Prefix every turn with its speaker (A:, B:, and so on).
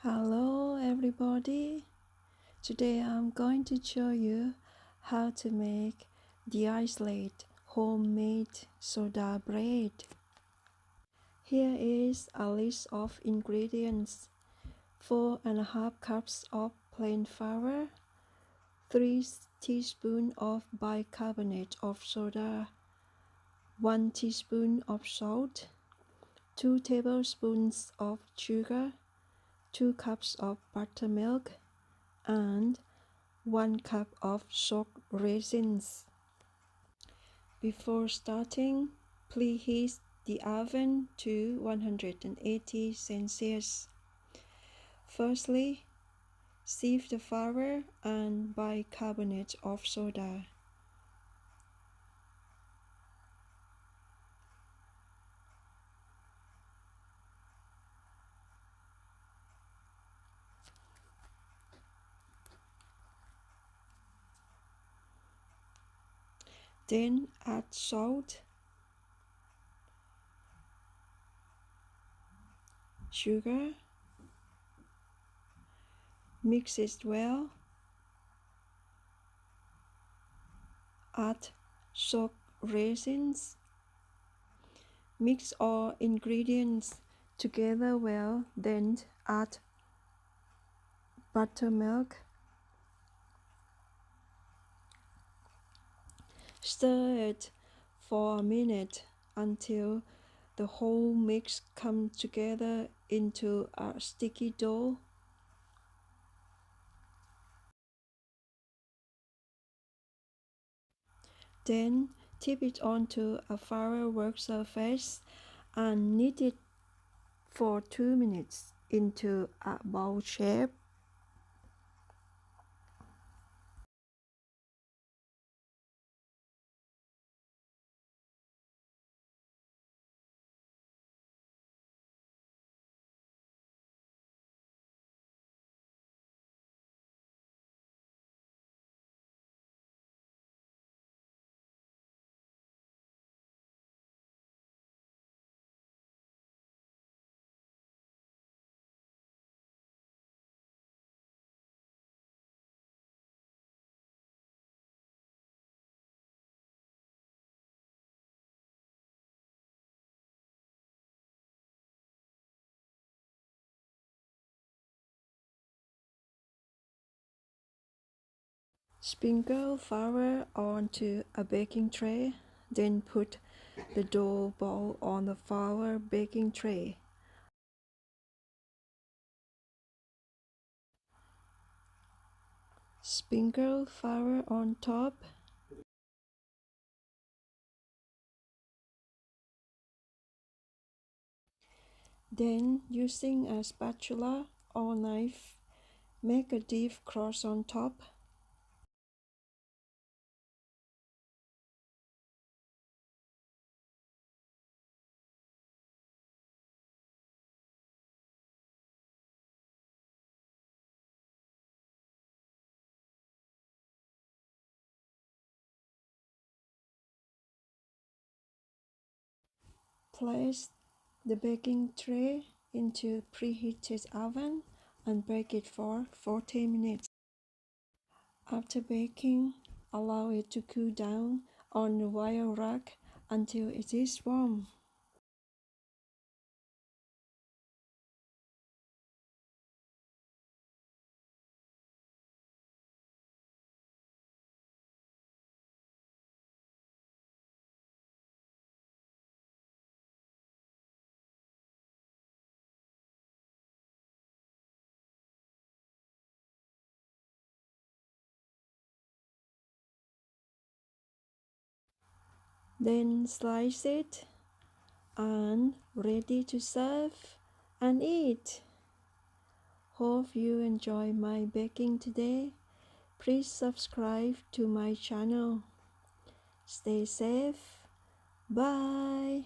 A: Hello everybody. Today I'm going to show you how to make the isolate homemade soda bread. Here is a list of ingredients. 4.5 cups of plain flour, 3 teaspoons of bicarbonate of soda, 1 teaspoon of salt, 2 tablespoons of sugar, 2 cups of buttermilk, and 1 cup of soaked raisins. Before starting, please heat the oven to 180 Celsius. Firstly, sieve the flour and bicarbonate of soda. Then add salt, sugar, mix it well, add soaked raisins, mix all ingredients together well, then add buttermilk. Stir it for a minute until the whole mix comes together into a sticky dough. Then tip it onto a flour work surface and knead it for 2 minutes into a ball shape. Sprinkle flour onto a baking tray, then put the dough ball on the flour baking tray. Sprinkle flour on top. Then, using a spatula or knife, make a deep cross on top. Place the baking tray into preheated oven and bake it for 40 minutes. After baking, allow it to cool down on the wire rack until it is warm. Then slice it and ready to serve and eat. Hope you enjoy my baking today. Please subscribe to my channel. Stay safe. Bye.